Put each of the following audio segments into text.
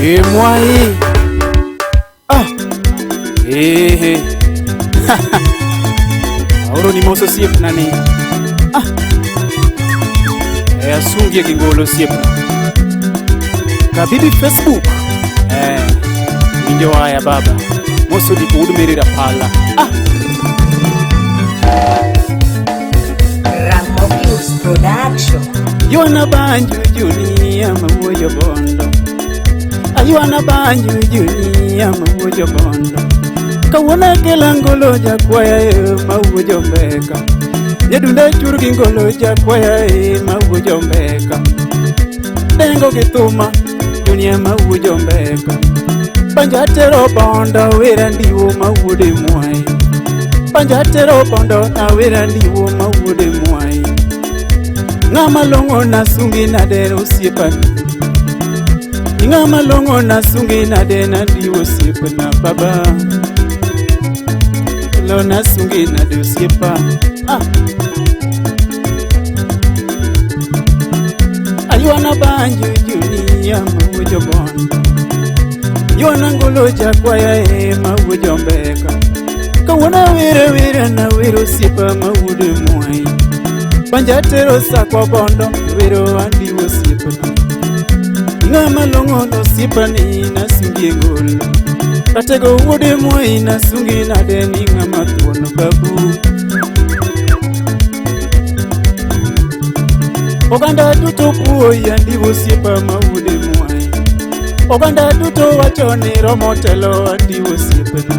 Mwai. Auro ni moso siep nani. Asungi kingolo siep. Kabibi Facebook. Minjo haya baba. Moso di kudu merira pala. Ramovius Production. Yuana banju junia mawojo bondo. Ayuana banju junia mawojo bondo. Kawana kelangolo jakwaya mawojo mbeka. Nyedunda churgi ngolo jakwaya mawojo mbeka. Dengo kituma junia mawojo mbeka. Panjatero bondo wera ndiwo mawude mwai. Panjatero bondo na wera ndiwo mawude mwai. Ngama longo na sungi na den usiepan. Ngama longo na sungi na den ndiwo usiepan na baba. Lo na sungi na de usiepan. Ayuana banju junia mawojo bondo. Yuana ngolo jakwaya mawojo mbeka. Kawana wira na wiro sipa mawude mwai. Panjatero sakwa bondo wiro andi wosipa. Ngama longo no sipa ni na sungi ngolo. Katego wude mwai na sungi na deni ngama tuono babu. Oganda duto kuoya ndi wosipa mawude mwai. Oganda duto wachoni romo telo andi wosipa.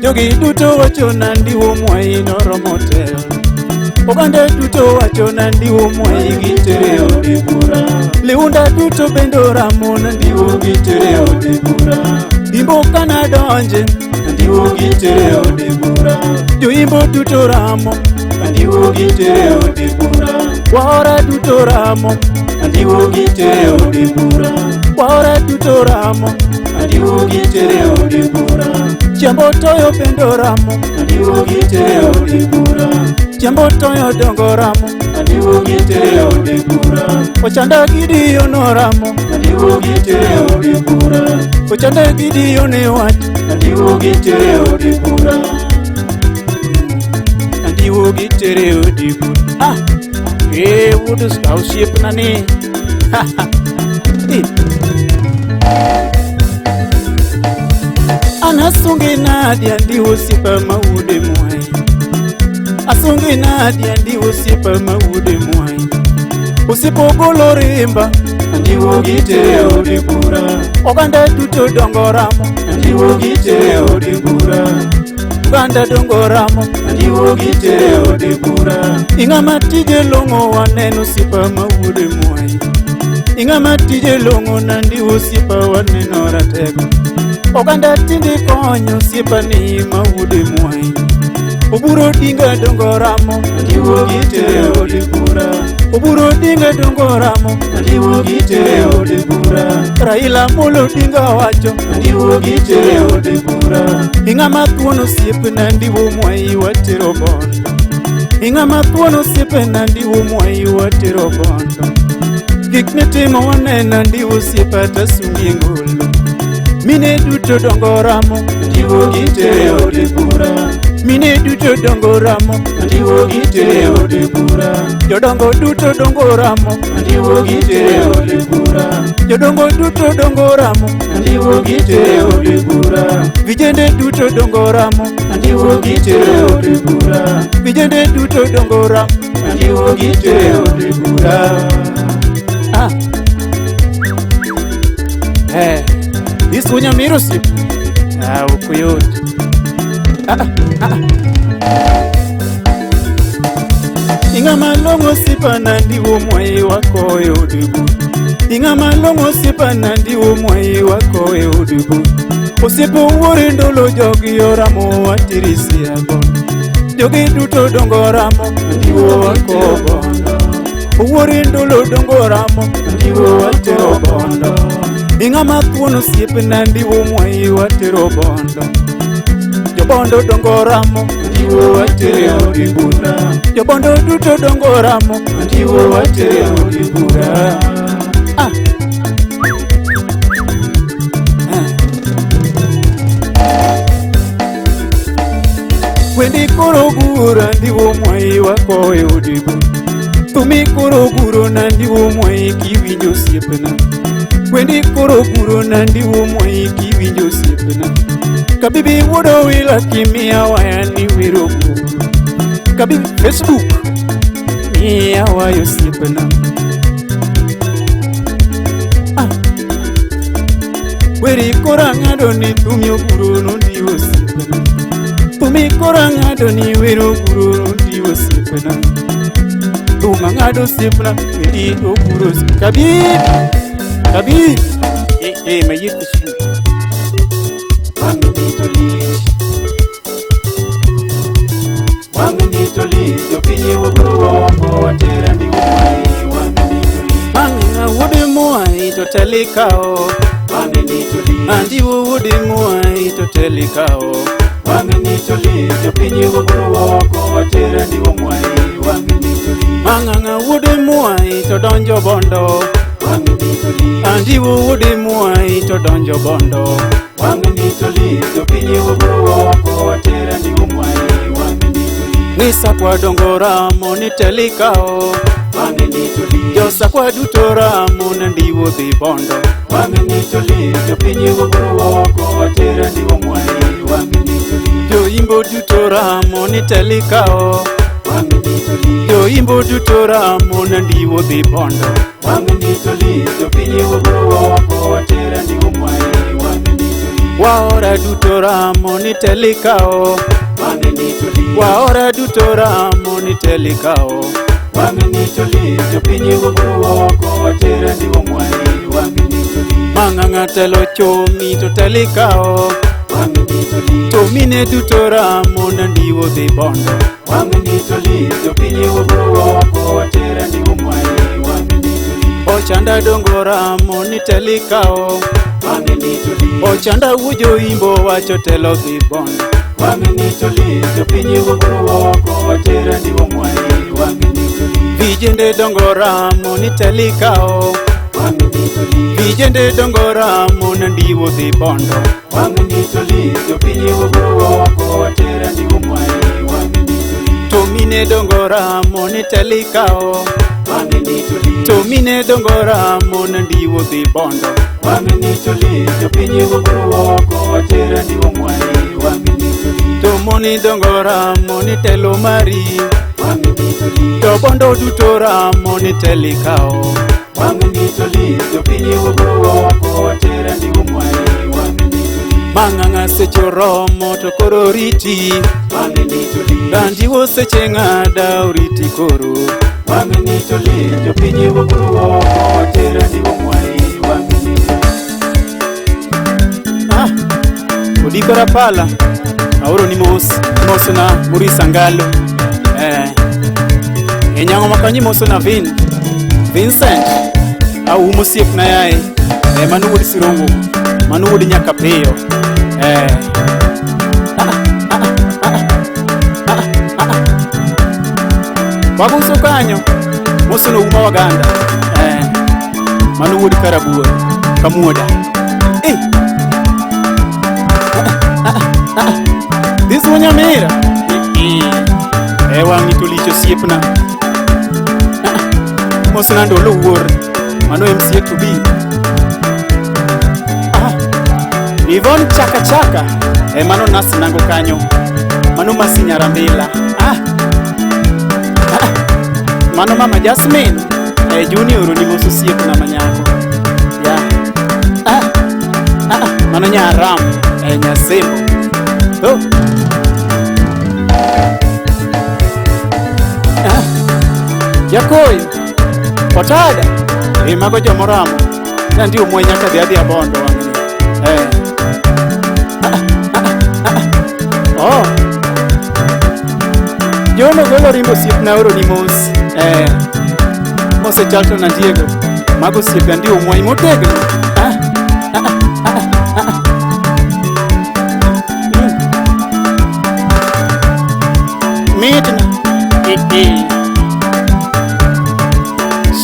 Jogi duto wachona ndiwo mwai no romo telo. Oganda duto wachona ndiwo mwai gitere odibura. Leunda duto bendo ramona ndiwo gitere odibura. Imbo kana donje ndiwo gitere odibura. Joimbo duto ramo ndiwo gitere odibura. Wahora duto ramo ndiwo gitere odibura. Wahora duto ramo ndiwo gitere odibura. Chambo toyo bendo ramo ndiwo gitere odibura. Chambo toyo dongo ramo ndiwo gitere odibura. Ochanda gidiyo no ramo ndiwo gitere odibura. Ochanda gidiyo ne wat ndiwo gitere odibura. Ndiwo gitere odibura. Wudu scholarship nani. Anasungi nadia ndiwo sipa mawude mwai. Asungi nadia ndiwo sipa mawude mwai. Usipogolo rimba ndiwo gitere odibura. Oganda duto dongoramo ndiwo gitere odibura. Oganda dongoramo ndiwo gitere odibura. Ingama tije longo waneno sipa mawude mwai. Ingama tije longo na ndiwo sipa waneno ratego. Oganda tindi konyo sipa ni mawude mwai. Oburo dinga dongoramo ndiwo gitere odibura. Oburo dinga dongoramo ndiwo gitere odibura. Raila Molo dinga wacho ndiwo gitere odibura. Ingama tuono sipa na ndiwo mwai watero bondo. Ingama tuono sipa na ndiwo mwai watero bondo. Giknetimo wanena ndiwo sipa tasungi ngolo. Mine duto dongoramo ndiwo gitere odibura. Mine duto dongoramo ndiwo gitere odibura. Jodongo duto dongoramo ndiwo gitere odibura. Jodongo duto dongoramo ndiwo gitere odibura. Vijende duto dongoramo ndiwo gitere odibura. Vijende duto dongoramo ndiwo gitere odibura. Isunya mirusi ukuyoti. Ingama longo sipa na ndiwo mwai wako odibu. Ingama longo sipa na ndiwo mwai wako odibu. Usipo uwori ndolo jogi yoramo watirisi agon. Jogi duto dongoramo ndiwo wako bondo. Uwori ndolo dongoramo ndiwo watero bondo. Ingama tuono sipe na ndiwo mwai watero bondo. Jobondo dongoramo ndiwo watere odibura. Jobondo duto dongoramo ndiwo watere odibura. guro nandi umwe kiwinjo osiepna. Wendi koro guro nandi umwe kiwinjo osiepna. Kabibi wuodo wila kimia waya ni wiro guro. Kabibi Facebook miya waya osiepna. Weri kora ngado ni tumio guro nondi osiepna. Tumi kora ngado ni wiro guro nondi osiepna. Tuma ngado osiepna weri guro. Kabib mayit kushini. Wanganitoli yopinye woguro watera ndi umwai. Manga wude muai totelikao. Andi wude muai totelikao. Wanganitoli yopinye woguro watera ndi umwai. Manga wude muai todonjo bondo. Andi wude muai todonjo bondo. Wanganitoli yopinye woguro watera ndi umwai. Nisa kwa dongora moni telikao. Josa kwa dutora mona ndiwo di bondo. Jopinye woguro watera ndi umwai. Jo imbo dutora moni telikao. Jo imbo dutora mona ndiwo di bondo. Jopinye woguro watera ndi umwai. Waora dutora moni telikao. Waora dutora moni telikao. Jopinye woguro watera ndi umwai. Manganga telo chomi to telikao. Tomine dutora mona ndiwo di bondo. Jopinye woguro watera ndi umwai. Ochanda dongora moni telikao. Ochanda wujo imbo wacho telo di bondo. Jopinye woguro watera ndi umwai. Vijende dongora moni telikao. Vijende dongora mona ndiwo di bondo. Jopinye woguro watera ndi umwai. Tomine dongora moni telikao. Tomine dongora mona ndiwo di bondo. Jopinye woguro watera ndi umwai. Tomoni dongora moni telo mari. To bondo dutora moni telikao. Jopinye woguro watera ndi umwai. Manganga seche romo to koro riti. Dandiwo seche ngada uriti koro. Jopinye woguro watera ndi umwai. Odikora pala auro ni mos na Murisa Ngalo. Enyango makanyi moso na Vincent au musiep na yae. Manu wudi sirongo, manu wudi nyaka peyo. Waguso kanyo moso no uma waganda. Manu wudi karabua kamuoda. This one Nyamira. Wangi tulicho siepna. Moso ndo luwor. Mano MC to be. Ivon chaka chaka. Mano nasi nango kanyo. Mano masinyara mbila. Mano mama Jasmine. Junior ni moso siepna manyako. Mano nyaram. Nyasembo. Yakoy Potada mago jomoramo. Nandi umwe nyaka dhiadhi abondo wangni. Jono golo rimbo siep na oro ni mos. Mose chalto na Diego. Mago siep nandi umwe motegno. Midna.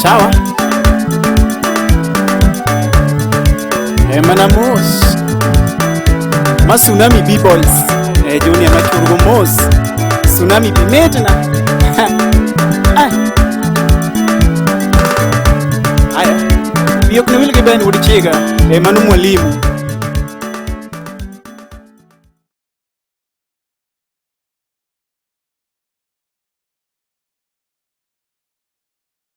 Sawa. Emana mos. Tsunami B-Boys. Junior machurgo mos. Tsunami Midna. Diok ne wil gi ben wod chiga, mano mwalimu.